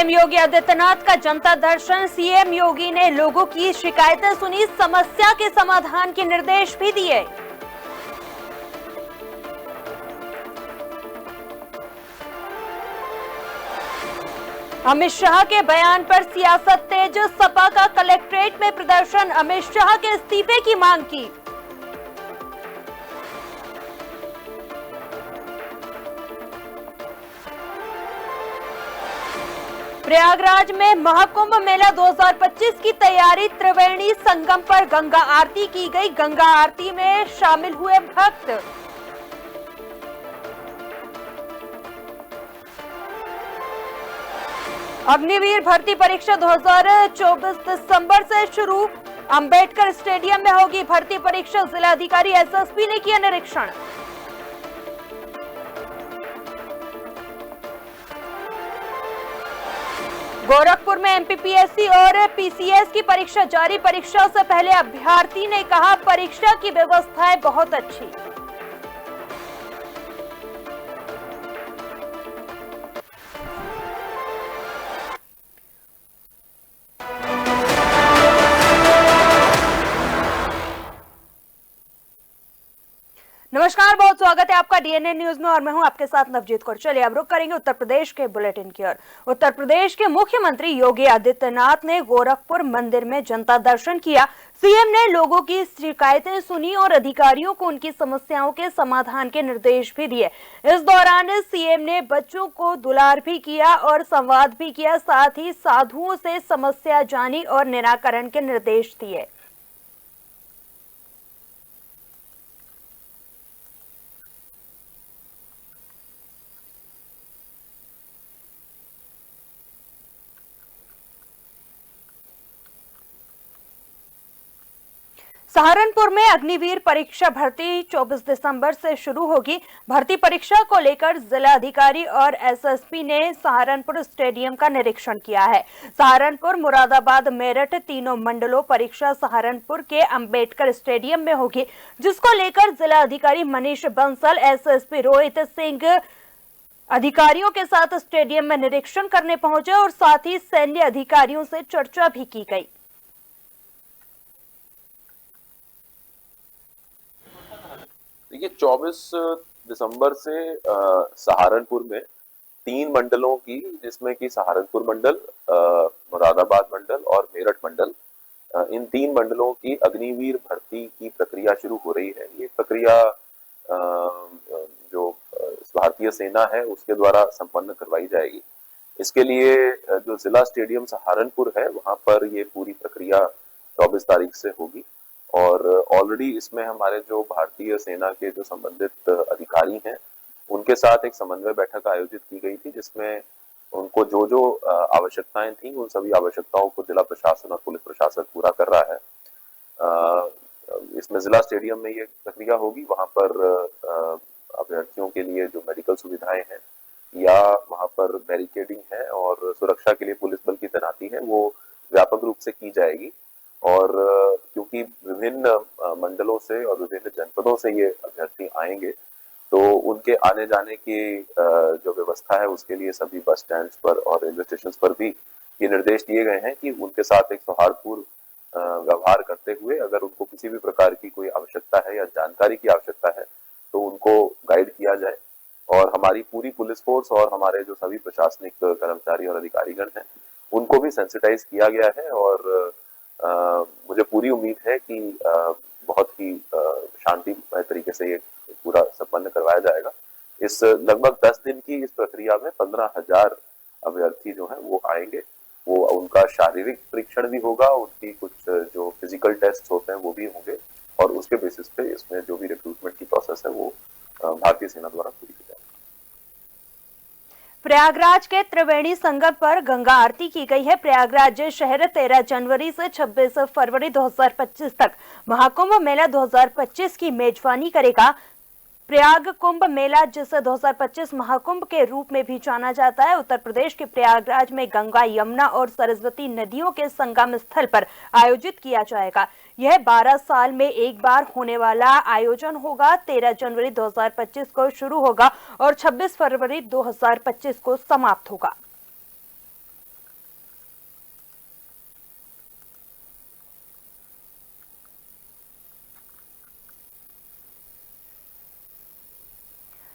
CM Yogi Adityanath का जनता दर्शन। CM योगी ने लोगों की शिकायतें सुनी, समस्या के समाधान के निर्देश भी दिए। अमित शाह के बयान पर सियासत तेज, सपा का कलेक्ट्रेट में प्रदर्शन, अमित शाह के इस्तीफे की मांग की। प्रयागराज में महाकुंभ मेला 2025 की तैयारी, त्रिवेणी संगम पर गंगा आरती की गई, गंगा आरती में शामिल हुए भक्त। अग्निवीर भर्ती परीक्षा 2024 दिसंबर से शुरू, अंबेडकर स्टेडियम में होगी भर्ती परीक्षा, जिलाधिकारी एसएसपी ने किया निरीक्षण। गोरखपुर में एमपीपीएससी और पीसीएस की परीक्षा जारी, परीक्षा से पहले अभ्यर्थी ने कहा परीक्षा की व्यवस्थाएं बहुत अच्छी। नमस्कार, बहुत स्वागत है आपका डीएनए न्यूज में और मैं हूं आपके साथ नवजीत कौर। चलिए अब रुक करेंगे उत्तर प्रदेश के बुलेटिन की ओर। उत्तर प्रदेश के मुख्यमंत्री योगी आदित्यनाथ ने गोरखपुर मंदिर में जनता दर्शन किया। सीएम ने लोगों की शिकायतें सुनी और अधिकारियों को उनकी समस्याओं के समाधान के निर्देश भी दिए। इस दौरान सीएम ने बच्चों को दुलार भी किया और संवाद भी किया, साथ ही साधुओं से समस्या जानी और निराकरण के निर्देश दिए। सहारनपुर में अग्निवीर परीक्षा भर्ती 24 दिसंबर से शुरू होगी। भर्ती परीक्षा को लेकर जिलाधिकारी और एसएसपी ने सहारनपुर स्टेडियम का निरीक्षण किया है। सहारनपुर, मुरादाबाद, मेरठ तीनों मंडलों परीक्षा सहारनपुर के अंबेडकर स्टेडियम में होगी, जिसको लेकर जिलाधिकारी मनीष बंसल, एसएसपी रोहित सिंह अधिकारियों के साथ स्टेडियम में निरीक्षण करने पहुंचे और साथ ही सैन्य अधिकारियों से चर्चा भी की गई। देखिए 24 दिसंबर से सहारनपुर में 3 मंडलों की, जिसमें कि सहारनपुर मंडल, मुरादाबाद मंडल और मेरठ मंडल, इन 3 मंडलों की अग्निवीर भर्ती की प्रक्रिया शुरू हो रही है। ये प्रक्रिया जो भारतीय सेना है उसके द्वारा संपन्न करवाई जाएगी। इसके लिए जो जिला स्टेडियम सहारनपुर है वहां पर ये पूरी प्रक्रिया 24 तारीख से होगी और ऑलरेडी इसमें हमारे जो भारतीय सेना के जो संबंधित अधिकारी हैं उनके साथ एक समन्वय बैठक आयोजित की गई थी, जिसमें उनको जो जो आवश्यकताएं थी उन सभी आवश्यकताओं को जिला प्रशासन और पुलिस प्रशासन पूरा कर रहा है। इसमें जिला स्टेडियम में ये प्रक्रिया होगी। वहां पर अभ्यर्थियों के लिए जो मेडिकल सुविधाएं हैं या वहां पर बैरिकेडिंग है और सुरक्षा के लिए पुलिस बल की तैनाती है, वो व्यापक रूप से की जाएगी। और क्योंकि विभिन्न मंडलों से और विभिन्न जनपदों से ये अभ्यर्थी आएंगे, तो उनके आने जाने की जो व्यवस्था है उसके लिए सभी बस स्टैंड पर और रेलवे स्टेशन पर भी ये निर्देश दिए गए हैं कि उनके साथ एक सौहार्दपूर्ण व्यवहार करते हुए अगर उनको किसी भी प्रकार की कोई आवश्यकता है या जानकारी की आवश्यकता है तो उनको गाइड किया जाए। और हमारी पूरी पुलिस फोर्स और हमारे जो सभी प्रशासनिक कर्मचारी और अधिकारीगण हैं उनको भी सेंसिटाइज किया गया है और मुझे पूरी उम्मीद है कि बहुत ही शांतिमय तरीके से ये पूरा संपन्न करवाया जाएगा। इस लगभग 10 दिन की इस प्रक्रिया में 15,000 अभ्यर्थी जो हैं वो आएंगे। वो उनका शारीरिक परीक्षण भी होगा, उनकी कुछ जो फिजिकल टेस्ट होते हैं वो भी होंगे और उसके बेसिस पे इसमें जो भी रिक्रूटमेंट की प्रोसेस है वो भारतीय सेना द्वारा पूरी की जाएगी। प्रयागराज के त्रिवेणी संगम पर गंगा आरती की गई है। प्रयागराज शहर 13 जनवरी से 26 फरवरी 2025 तक महाकुंभ मेला 2025 की मेजबानी करेगा। प्रयाग कुंभ मेला, जिसे 2025 महाकुंभ के रूप में भी जाना जाता है, उत्तर प्रदेश के प्रयागराज में गंगा, यमुना और सरस्वती नदियों के संगम स्थल पर आयोजित किया जाएगा। यह 12 साल में एक बार होने वाला आयोजन होगा। 13 जनवरी 2025 को शुरू होगा और 26 फरवरी 2025 को समाप्त होगा।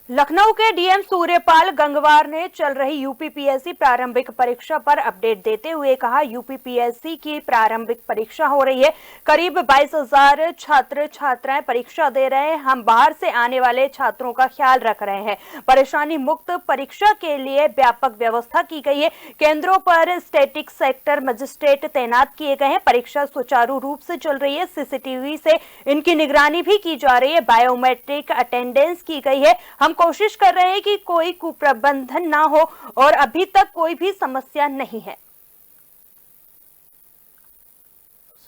लखनऊ के डीएम सूर्यपाल गंगवार ने चल रही यूपीपीएससी प्रारंभिक परीक्षा पर अपडेट देते हुए कहा, यूपीपीएससी की प्रारंभिक परीक्षा हो रही है। करीब 22,000 छात्र छात्राएं परीक्षा दे रहे हैं। हम बाहर से आने वाले छात्रों का ख्याल रख रहे हैं। परेशानी मुक्त परीक्षा के लिए व्यापक व्यवस्था की गई है। केंद्रों पर स्टैटिक सेक्टर मजिस्ट्रेट तैनात किए गए हैं। परीक्षा सुचारू रूप से चल रही है। सीसीटीवी से इनकी निगरानी भी की जा रही है। बायोमेट्रिक अटेंडेंस की गई है। हम कोशिश कर रहे हैं कि कोई कुप्रबंधन ना हो और अभी तक कोई भी समस्या नहीं है।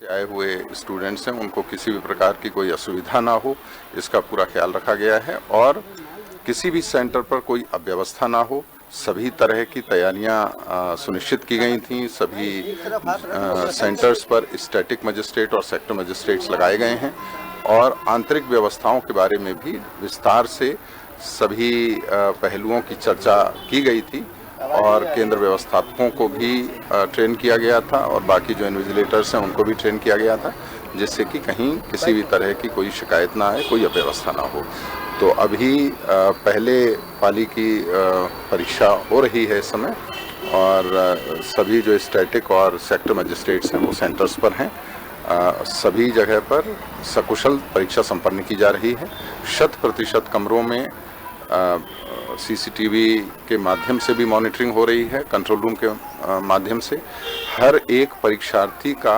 से आए हुए स्टूडेंट्स हैं, उनको किसी भी प्रकार की कोई असुविधा ना हो, इसका पूरा ख्याल रखा गया है और किसी भी सेंटर पर कोई अव्यवस्था ना हो। सभी तरह की तैयारियां सुनिश्चित की गई थीं। सभी सेंटर्स पर स्टैटिक मजिस्ट्रेट और सेक्टर मजिस्ट्रेट्स लगाए गए हैं और आंतरिक व्यवस्थाओं के बारे में भी विस्तार से सभी पहलुओं की चर्चा की गई थी और केंद्र व्यवस्थापकों को भी ट्रेन किया गया था और बाकी जो इन्विजिलेटर्स हैं उनको भी ट्रेन किया गया था, जिससे कि कहीं किसी भी तरह की कोई शिकायत ना आए, कोई अव्यवस्था ना हो। तो अभी पहले पाली की परीक्षा हो रही है इस समय और सभी जो स्टैटिक और सेक्टर मजिस्ट्रेट्स हैं वो सेंटर्स पर हैं। सभी जगह पर सकुशल परीक्षा संपन्न की जा रही है। 100% कमरों में सीसीटीवी के माध्यम से भी मॉनिटरिंग हो रही है। कंट्रोल रूम के माध्यम से हर एक परीक्षार्थी का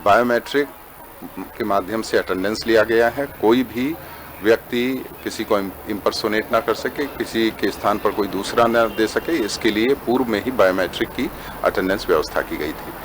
बायोमेट्रिक के माध्यम से अटेंडेंस लिया गया है। कोई भी व्यक्ति किसी को इम्पर्सोनेट ना कर सके, किसी के स्थान पर कोई दूसरा न दे सके, इसके लिए पूर्व में ही बायोमेट्रिक की अटेंडेंस व्यवस्था की गई थी।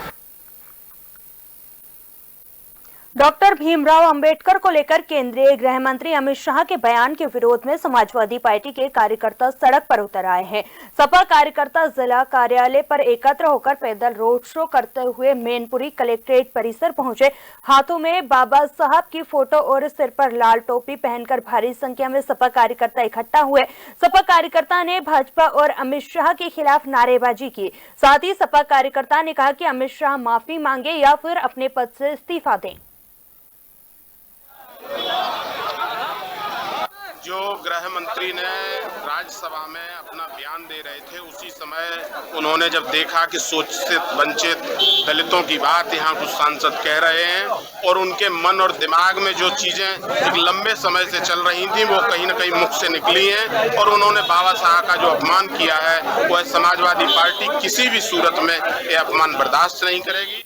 डॉक्टर भीमराव अंबेडकर को लेकर केंद्रीय गृह मंत्री अमित शाह के बयान के विरोध में समाजवादी पार्टी के कार्यकर्ता सड़क पर उतर आए हैं। सपा कार्यकर्ता जिला कार्यालय पर एकत्र होकर पैदल रोड शो करते हुए मैनपुरी कलेक्ट्रेट परिसर पहुंचे। हाथों में बाबा साहब की फोटो और सिर पर लाल टोपी पहनकर भारी संख्या में सपा कार्यकर्ता इकट्ठा हुए। सपा कार्यकर्ता ने भाजपा और अमित शाह के खिलाफ नारेबाजी की। साथ ही सपा कार्यकर्ता ने कहा कि अमित शाह माफी मांगे या फिर अपने पद से इस्तीफा दें। जो गृह मंत्री ने राज्यसभा में अपना बयान दे रहे थे, उसी समय उन्होंने जब देखा कि शोषित वंचित दलितों की बात यहाँ कुछ सांसद कह रहे हैं और उनके मन और दिमाग में जो चीजें एक लंबे समय से चल रही थी वो कहीं न कहीं मुख से निकली हैं और उन्होंने बाबा साहब का जो अपमान किया है वो समाजवादी पार्टी किसी भी सूरत में ये अपमान बर्दाश्त नहीं करेगी।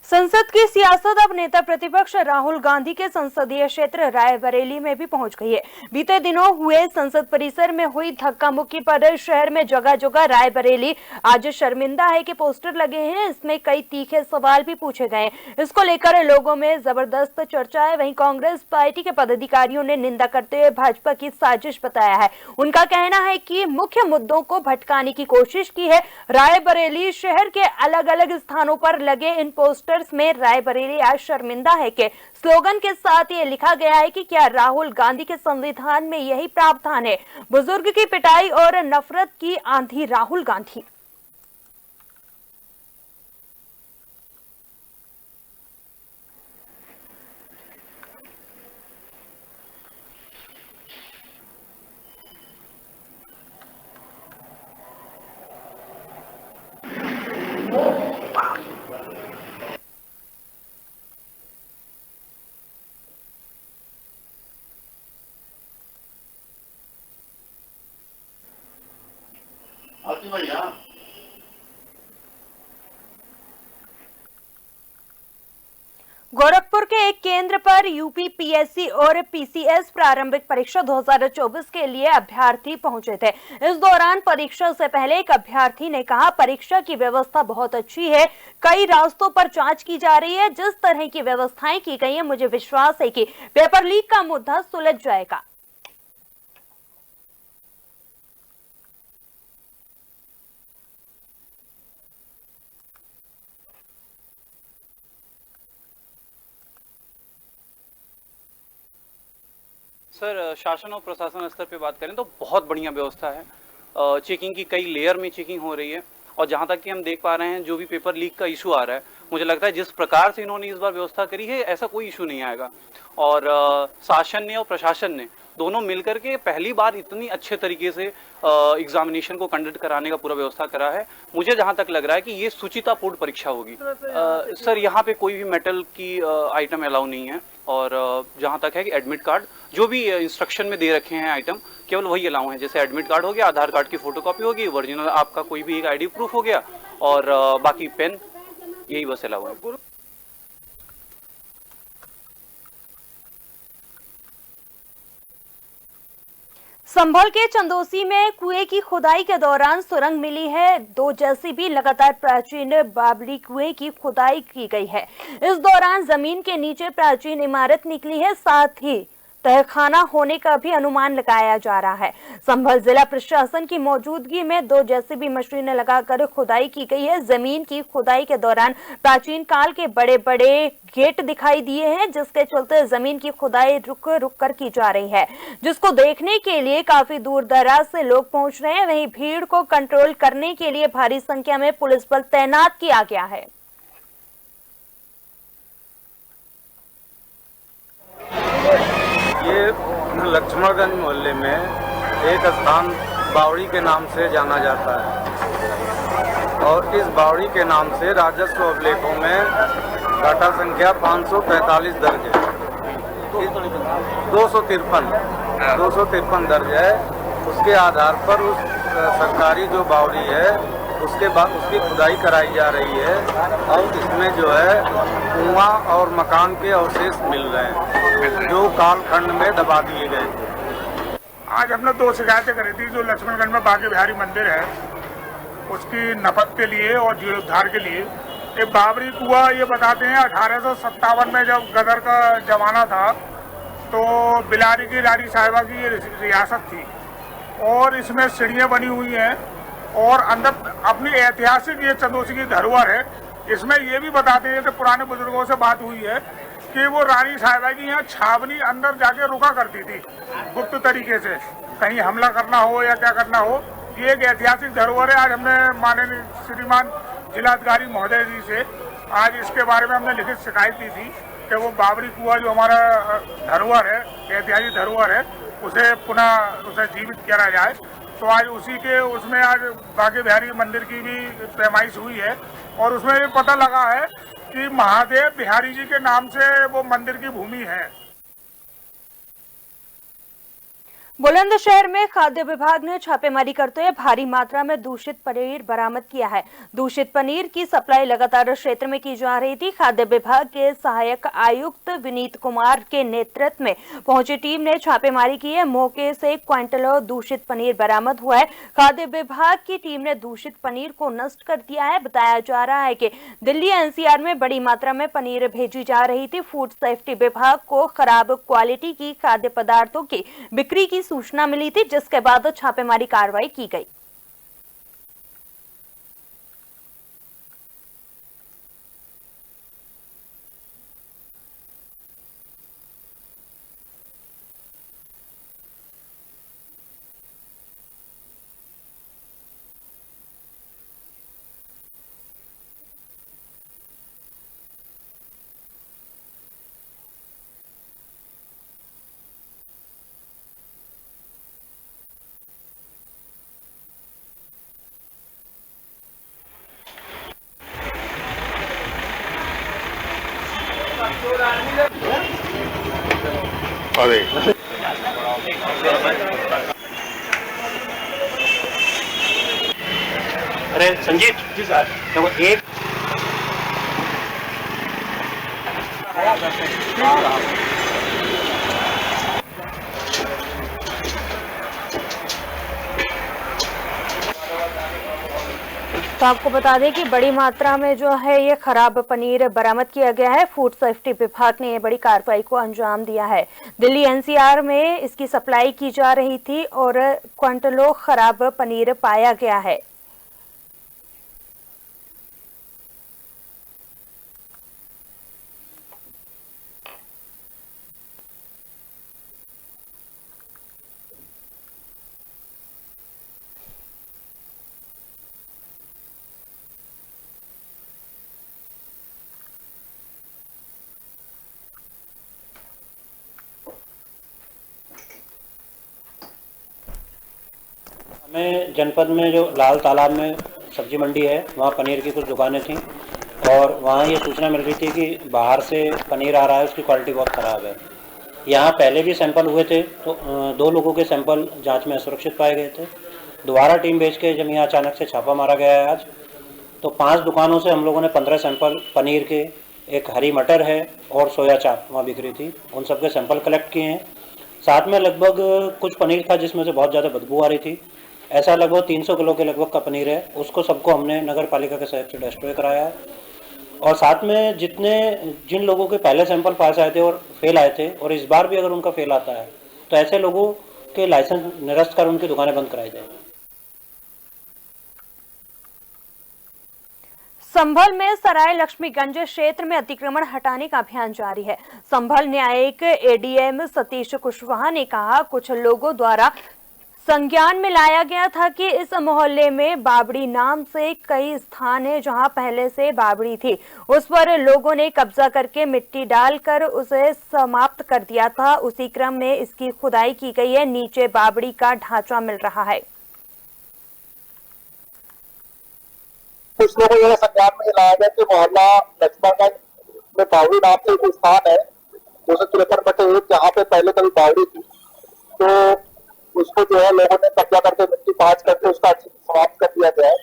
संसद की सियासत अब नेता प्रतिपक्ष राहुल गांधी के संसदीय क्षेत्र रायबरेली में भी पहुंच गई है। बीते दिनों हुए संसद परिसर में हुई धक्का मुक्की पर शहर में जगह जगह रायबरेली आज शर्मिंदा है के पोस्टर लगे हैं। इसमें कई तीखे सवाल भी पूछे गए। इसको लेकर लोगों में जबरदस्त चर्चा है। वहीं कांग्रेस पार्टी के पदाधिकारियों ने निंदा करते हुए भाजपा की साजिश बताया है। उनका कहना है कि मुख्य मुद्दों को भटकाने की कोशिश की है। रायबरेली शहर के अलग अलग स्थानों पर लगे इन पोस्टर में रायबरेली आज शर्मिंदा है के स्लोगन के साथ ये लिखा गया है कि क्या राहुल गांधी के संविधान में यही प्रावधान है? बुजुर्ग की पिटाई और नफरत की आंधी राहुल गांधी। गोरखपुर के एक केंद्र पर यूपीपीएससी और पीसीएस प्रारंभिक परीक्षा 2024 के लिए अभ्यर्थी पहुंचे थे। इस दौरान परीक्षा से पहले एक अभ्यर्थी ने कहा, परीक्षा की व्यवस्था बहुत अच्छी है, कई रास्तों पर जांच की जा रही है। जिस तरह की व्यवस्थाएं की गई है, मुझे विश्वास है कि पेपर लीक का मुद्दा सुलझ जाएगा। सर, शासन और प्रशासन स्तर पे बात करें तो बहुत बढ़िया व्यवस्था है। चेकिंग की कई लेयर में चेकिंग हो रही है और जहाँ तक कि हम देख पा रहे हैं जो भी पेपर लीक का इशू आ रहा है, मुझे लगता है जिस प्रकार से इन्होंने इस बार व्यवस्था करी है ऐसा कोई इशू नहीं आएगा। और शासन ने और प्रशासन ने दोनों मिलकर के पहली बार इतनी अच्छे तरीके से एग्जामिनेशन को कंडक्ट कराने का पूरा व्यवस्था करा है। मुझे जहां तक लग रहा है कि ये सुचितापूर्ण परीक्षा होगी। सर यहाँ पे कोई भी मेटल की आइटम अलाउ नहीं है, और जहां तक है कि एडमिट कार्ड जो भी इंस्ट्रक्शन में दे रखे हैं आइटम केवल वही अलाउ है। जैसे एडमिट कार्ड हो गया, आधार कार्ड की फोटोकॉपी होगी, ओरिजिनल आपका कोई भी एक ID प्रूफ हो गया, और बाकी पेन, यही बस अलाउ है। संभल के चंदोसी में कुएं की खुदाई के दौरान सुरंग मिली है। 2 JCB लगातार प्राचीन बाबरी कुएं की खुदाई की गई है। इस दौरान जमीन के नीचे प्राचीन इमारत निकली है, साथ ही तहखाना होने का भी अनुमान लगाया जा रहा है। संभल जिला प्रशासन की मौजूदगी में 2 JCB मशीनें लगाकर खुदाई की गई है। जमीन की खुदाई के दौरान प्राचीन काल के बड़े बड़े गेट दिखाई दिए हैं, जिसके चलते जमीन की खुदाई रुक रुक कर की जा रही है, जिसको देखने के लिए काफी दूर दराज से लोग पहुंच रहे हैं। वहीं भीड़ को कंट्रोल करने के लिए भारी संख्या में पुलिस बल तैनात किया गया है। ये लक्ष्मणगंज मोहल्ले में एक स्थान बावड़ी के नाम से जाना जाता है, और इस बावड़ी के नाम से राजस्व अभिलेखों में डाटा संख्या 545 दर्ज है। 253 दर्ज है। उसके आधार पर उस सरकारी जो बावड़ी है उसके बाद उसकी खुदाई कराई जा रही है, और इसमें जो है कुआं और मकान के अवशेष मिल रहे हैं जो कालखंड में दबा दिए गए थे। आज हमने 2 शिकायतें करी थी। जो लक्ष्मणगंज में बांके बिहारी मंदिर है उसकी नफत के लिए और जीर्णोद्धार के लिए एक बाबरी कुआं, ये बताते हैं 1857 में जब गदर का जमाना था तो बिलारी की रानी साहिबा की ये रियासत थी, और इसमें सीढ़ियाँ बनी हुई हैं, और अंदर अपनी ऐतिहासिक ये चंदोसी की धरोहर है। इसमें ये भी बताते हैं कि पुराने बुजुर्गों से बात हुई है कि वो रानी साहिबा की यहाँ छावनी अंदर जाके रुका करती थी गुप्त तरीके से, कहीं हमला करना हो या क्या करना हो। ये एक ऐतिहासिक धरोहर है। आज हमने माननीय श्रीमान जिलाधिकारी महोदय जी से आज इसके बारे में हमने लिखित शिकायत दी थी कि वो बाबरी कुआं जो हमारा धरोहर है, ऐतिहासिक धरोहर है, उसे पुनः उसे जीवित किया जाए। तो आज उसी के उसमें आज बांके बिहारी मंदिर की भी पैमाइश हुई है, और उसमें ये पता लगा है कि महादेव बिहारी जी के नाम से वो मंदिर की भूमि है। बुलंदशहर में खाद्य विभाग ने छापेमारी करते हुए भारी मात्रा में दूषित पनीर बरामद किया है। दूषित पनीर की सप्लाई लगातार क्षेत्र में की जा रही थी। खाद्य विभाग के सहायक आयुक्त विनीत कुमार के नेतृत्व में पहुंची टीम ने छापेमारी की है। मौके से क्विंटलों दूषित पनीर बरामद हुआ है। खाद्य विभाग की टीम ने दूषित पनीर को नष्ट कर दिया है। बताया जा रहा है कि दिल्ली NCR में बड़ी मात्रा में पनीर भेजी जा रही थी। फूड सेफ्टी विभाग को खराब क्वालिटी की खाद्य पदार्थों की बिक्री की सूचना मिली थी, जिसके बाद छापेमारी कार्रवाई की गई। अरे संजीत जी सर, देखो एक तो आपको बता दें कि बड़ी मात्रा में जो है ये खराब पनीर बरामद किया गया है। फूड सेफ्टी विभाग ने ये बड़ी कार्रवाई को अंजाम दिया है। दिल्ली NCR में इसकी सप्लाई की जा रही थी और क्विंटलों खराब पनीर पाया गया है। में जनपद में जो लाल तालाब में सब्जी मंडी है वहाँ पनीर की कुछ दुकानें थीं और वहाँ ये सूचना मिल रही थी कि बाहर से पनीर आ रहा है, उसकी क्वालिटी बहुत ख़राब है। यहाँ पहले भी सैंपल हुए थे तो 2 लोगों के सैंपल जांच में असुरक्षित पाए गए थे। दोबारा टीम भेज के जब यहाँ अचानक से छापा मारा गया है आज, तो 5 दुकानों से हम लोगों ने 15 सैंपल पनीर के, एक हरी मटर है और सोया चाप वहाँ बिक रही थी, उन सबके सैंपल कलेक्ट किए हैं। साथ में लगभग कुछ पनीर था जिसमें से बहुत ज़्यादा बदबू आ रही थी, ऐसा लगभग 300 किलो के लगभग का पनीर है, उसको सबको हमने नगर पालिका के सहयोग से डिस्ट्रॉय कराया है। और साथ में जिन लोगों के पहले सैंपल पास आए थे और फेल आए थे और इस बार भी अगर उनका फेल आता है तो ऐसे लोगों के लाइसेंस निरस्त कर उनकी दुकानें बंद कराई जाएगी। संभल में सराय लक्ष्मीगंज क्षेत्र में अतिक्रमण हटाने का अभियान जारी है। संभल न्यायिक एडीएम सतीश कुशवाहा ने कहा, कुछ लोगों द्वारा संज्ञान में लाया गया था कि इस मोहल्ले में बाबड़ी नाम से कई स्थान है जहां पहले से बाबड़ी थी, उस पर लोगों ने कब्जा करके मिट्टी डालकर उसे समाप्त कर दिया था। उसी क्रम में इसकी खुदाई की गई है, नीचे बाबड़ी का ढांचा मिल रहा है। कुछ लोगों को संज्ञान में लाया गया कि मोहल्ला लक्ष्मणगंज में बावड़ी नाम से एक स्थान है 253/1 जहाँ पे पहले कभी बावड़ी थी, तो उसको जो है लोगों ने कब्जा करके मिट्टी पाँच करके उसका समाप्त कर दिया गया है।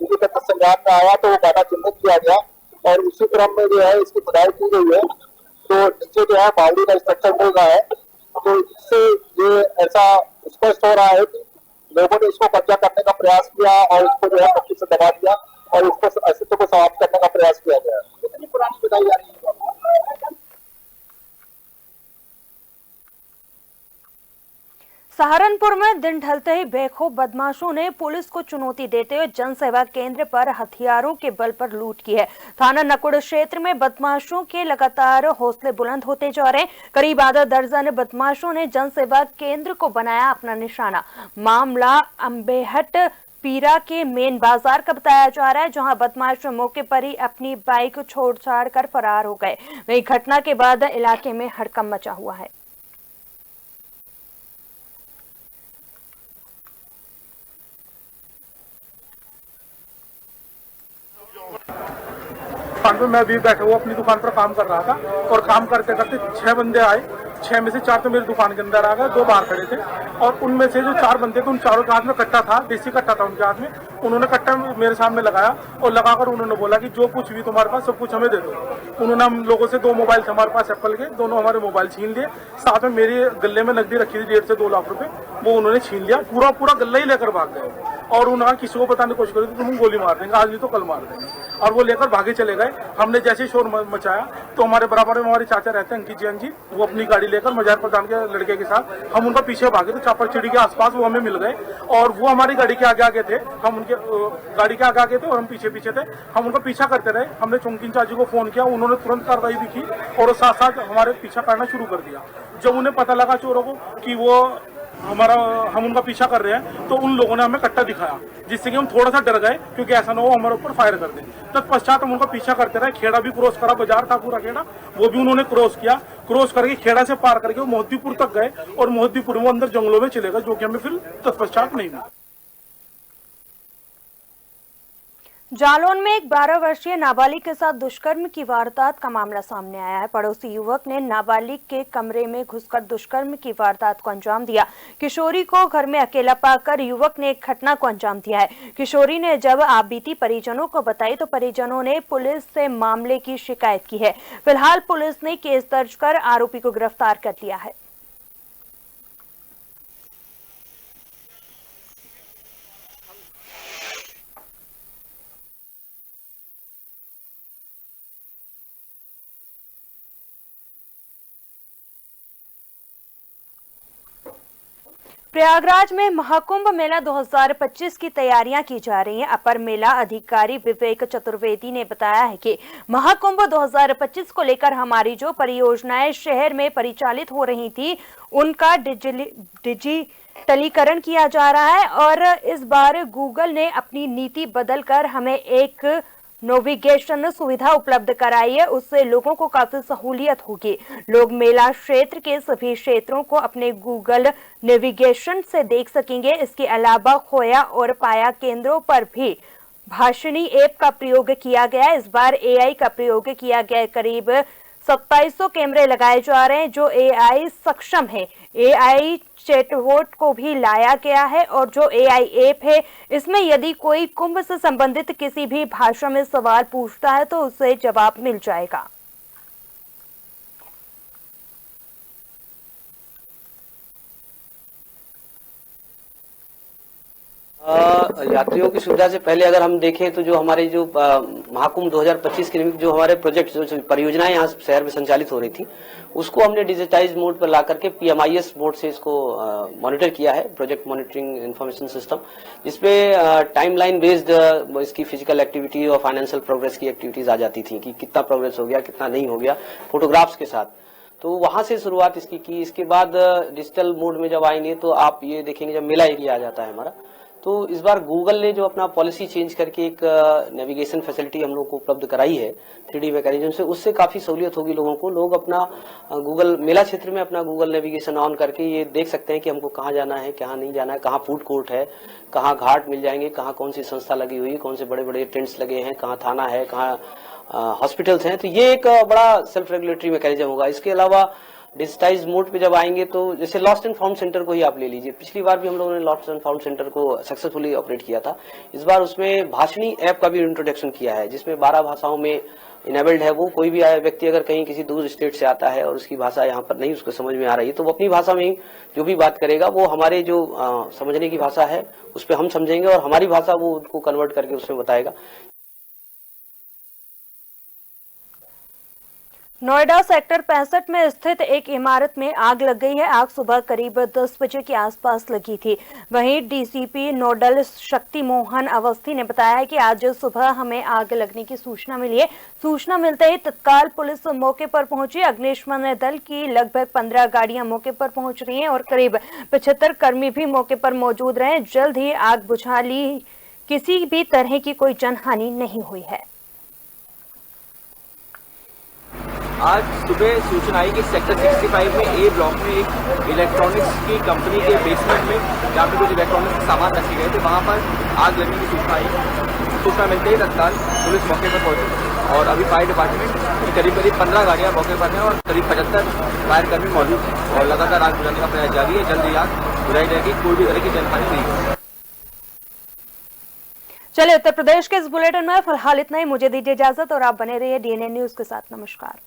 क्योंकि जब संज्ञान में आया तो वो डाटा चिन्हित किया गया और उसी क्रम में जो है इसकी खुदाई की गई है, तो नीचे जो है बावड़ी का स्ट्रक्चर मिल रहा है। तो इससे ये ऐसा स्पष्ट हो रहा है कि लोगों ने इसको कब्जा करने का प्रयास किया और इसको जो है मिट्टी से दबा दिया और इसको अस्तित्व को समाप्त करने का प्रयास किया गया। कितनी पुरानी खुदाई आ रही है। सहारनपुर में दिन ढलते ही बेखौफ बदमाशों ने पुलिस को चुनौती देते हुए जनसेवा केंद्र पर हथियारों के बल पर लूट की है। थाना नकुड़ क्षेत्र में बदमाशों के लगातार हौसले बुलंद होते जा रहे हैं। करीब आधा दर्जन बदमाशों ने जनसेवा केंद्र को बनाया अपना निशाना। मामला अंबेहट पीरा के मेन बाजार का बताया जा रहा है, जहां बदमाश मौके पर ही अपनी बाइक छोड़ छाड़ कर फरार हो गए। वहीं घटना के बाद इलाके में हड़कंप मचा हुआ है। दुकान पे मैं भी बैठा हुआ अपनी दुकान पर काम कर रहा था और काम करते करते 6 बंदे आए। 6 में से 4 तो मेरी दुकान के अंदर आ गए, 2 बाहर खड़े थे और उनमें से जो 4 बंदे थे उन चारों के हाथ में कट्टा था, देसी कट्टा था उनके हाथ में। उन्होंने कट्टा मेरे सामने लगाया और लगाकर उन्होंने बोला कि जो कुछ भी तुम्हारे पास सब कुछ हमें दे दो। उन्होंने हम लोगों से 2 मोबाइल थे हमारे पास एप्पल के, दोनों हमारे मोबाइल छीन लिए। साथ में मेरी गले में नकदी रखी थी 1.5 से 2 लाख रुपए, वो उन्होंने छीन लिया। पूरा गल्ला ही लेकर भाग गए और उन्होंने किसी को बताने की कोशिश करी तो तुम गोली मार देंगे, आज नहीं तो कल मार देंगे, और वो लेकर भागे चले गए। हमने जैसे ही शोर मचाया तो हमारे बराबर में हमारे चाचा रहते हैं अंकित जैन जी, वो अपनी गाड़ी लेकर मजार प्रधान के लड़के के साथ हम उनका पीछे भागे तो चापर चिड़ी के आसपास वो हमें मिल गए और वो हमारी गाड़ी के आगे थे, हम उनके गाड़ी के आगे थे और हम पीछे थे। हम उनका पीछा करते रहे। हमने चौंकिन चाची को फोन किया, उन्होंने तुरंत कार्रवाई भी की और साथ साथ हमारे पीछा करना शुरू कर दिया। जब उन्हें पता लगा चोरों को कि हम उनका पीछा कर रहे हैं तो उन लोगों ने हमें कट्टा दिखाया, जिससे कि हम थोड़ा सा डर गए क्योंकि ऐसा ना हो हमारे ऊपर फायर कर दे। तत्पश्चात हम उनका पीछा करते रहे। खेड़ा भी क्रॉस करा, बाजार था पूरा खेड़ा, वो भी उन्होंने क्रॉस किया। क्रॉस करके खेड़ा से पार करके वो मोहद्दीपुर तक गए और मोहद्दीपुर में अंदर जंगलों में चले गए, जो कि हमें फिर तत्पश्चात नहीं मिला। जालौन में एक 12 वर्षीय नाबालिग के साथ दुष्कर्म की वारदात का मामला सामने आया है। पड़ोसी युवक ने नाबालिग के कमरे में घुसकर दुष्कर्म की वारदात को अंजाम दिया। किशोरी को घर में अकेला पाकर युवक ने घटना को अंजाम दिया है। किशोरी ने जब आपबीती परिजनों को बताई तो परिजनों ने पुलिस से मामले की शिकायत की है। फिलहाल पुलिस ने केस दर्ज कर आरोपी को गिरफ्तार कर लिया है। प्रयागराज में महाकुंभ मेला 2025 की तैयारियां की जा रही हैं। अपर मेला अधिकारी विवेक चतुर्वेदी ने बताया है कि महाकुंभ 2025 को लेकर हमारी जो परियोजनाएं शहर में परिचालित हो रही थी उनका डिजिटलीकरण किया जा रहा है और इस बार गूगल ने अपनी नीति बदलकर हमें एक नेविगेशन सुविधा उपलब्ध कराई है, उससे लोगों को काफी सहूलियत होगी। लोग मेला क्षेत्र के सभी क्षेत्रों को अपने गूगल नेविगेशन से देख सकेंगे। इसके अलावा खोया और पाया केंद्रों पर भी भाषिणी ऐप का प्रयोग किया गया। इस बार एआई का प्रयोग किया गया। करीब 2700 कैमरे लगाए जा रहे हैं जो एआई सक्षम है। एआई चैटबॉट को भी लाया गया है और जो एआई ऐप है इसमें यदि कोई कुंभ से संबंधित किसी भी भाषा में सवाल पूछता है तो उसे जवाब मिल जाएगा। यात्रियों की सुविधा से पहले अगर हम देखें तो जो हमारे जो महाकुंभ 2025 के जो हमारे प्रोजेक्ट जो परियोजनाएं यहाँ शहर में संचालित हो रही थी उसको हमने डिजिटाइज मोड पर ला करके पीएमआईएस मोड से इसको मॉनिटर किया है, प्रोजेक्ट मॉनिटरिंग इंफॉर्मेशन सिस्टम, जिसपे टाइमलाइन बेस्ड इसकी फिजिकल एक्टिविटी और फाइनेंशियल प्रोग्रेस की एक्टिविटीज आ जाती थी कि कितना प्रोग्रेस हो गया, कितना नहीं हो गया, फोटोग्राफ्स के साथ। तो वहां से शुरुआत इसकी की। इसके बाद डिजिटल मोड में जब आएंगे तो आप ये देखेंगे जब मेला एरिया आ जाता है हमारा, तो इस बार गूगल ने जो अपना पॉलिसी चेंज करके एक नेविगेशन फैसिलिटी हम लोग को उपलब्ध कराई है 3D मैकेनिज्म से, उससे काफी सहूलियत होगी लोगों को। लोग अपना गूगल मेला क्षेत्र में अपना गूगल नेविगेशन ऑन करके ये देख सकते हैं कि हमको कहाँ जाना है, कहाँ नहीं जाना है, कहाँ फूड कोर्ट है, कहाँ घाट मिल जाएंगे, कहाँ कौन सी संस्था लगी हुई है, कौन से बड़े बड़े टेंट्स लगे हैं, कहाँ थाना है, कहाँ हॉस्पिटल्स हैं। तो ये एक बड़ा सेल्फ रेगुलेटरी मैकेनिज्म होगा। इसके अलावा डिजिटाइज मोड पे जब आएंगे तो जैसे लॉस्ट एंड फाउंड सेंटर को ही आप ले लीजिए। पिछली बार भी हम लोगों ने लॉस्ट एंड फाउंड सेंटर को सक्सेसफुली ऑपरेट किया था। इस बार उसमें भाषिणी ऐप का भी इंट्रोडक्शन किया है जिसमें 12 भाषाओं में इनेबल्ड है। वो कोई भी व्यक्ति अगर कहीं किसी दूर स्टेट से आता है और उसकी भाषा यहाँ पर नहीं उसको समझ में आ रही है तो वो अपनी भाषा में ही जो भी बात करेगा वो हमारे जो समझने की भाषा है उस पर हम समझेंगे और हमारी भाषा वो उनको कन्वर्ट करके उसमें बताएगा। नोएडा सेक्टर 65 में स्थित एक इमारत में आग लग गई है। आग सुबह करीब 10 बजे के आसपास लगी थी। वहीं डीसीपी नोडल शक्ति मोहन अवस्थी ने बताया है कि आज सुबह हमें आग लगने की सूचना मिली है। सूचना मिलते ही तत्काल पुलिस मौके पर पहुंची। अग्निशमन दल की लगभग 15 गाड़ियां मौके पर पहुंच रही हैं और करीब 75 कर्मी भी मौके पर मौजूद रहे। जल्द ही आग बुझा ली। किसी भी तरह की कोई जनहानि नहीं हुई है। आज सुबह सूचना आई कि सेक्टर 65 में ए ब्लॉक में एक इलेक्ट्रॉनिक्स की कंपनी के बेसमेंट में जहाँ पे कुछ इलेक्ट्रॉनिक्स के सामान रखे गए थे वहाँ पर आग लगने की सूचना आई। सूचना मिलते ही तत्काल पुलिस मौके पर पहुंची और अभी फायर डिपार्टमेंट की करीब 15 गाड़ियाँ मौके पर हैं और करीब 75 फायर कर्मी मौजूद हैं और लगातार आग बुझाने का प्रयास जारी है। जल्द ही आग बुझाई जाएगी, कोई भी तरह की जनहानि नहीं होगी। चलिए, उत्तर प्रदेश के इस बुलेटिन में फिलहाल इतना ही। मुझे दीजिए इजाजत और आप बने रहिए डीएनए न्यूज के साथ। नमस्कार।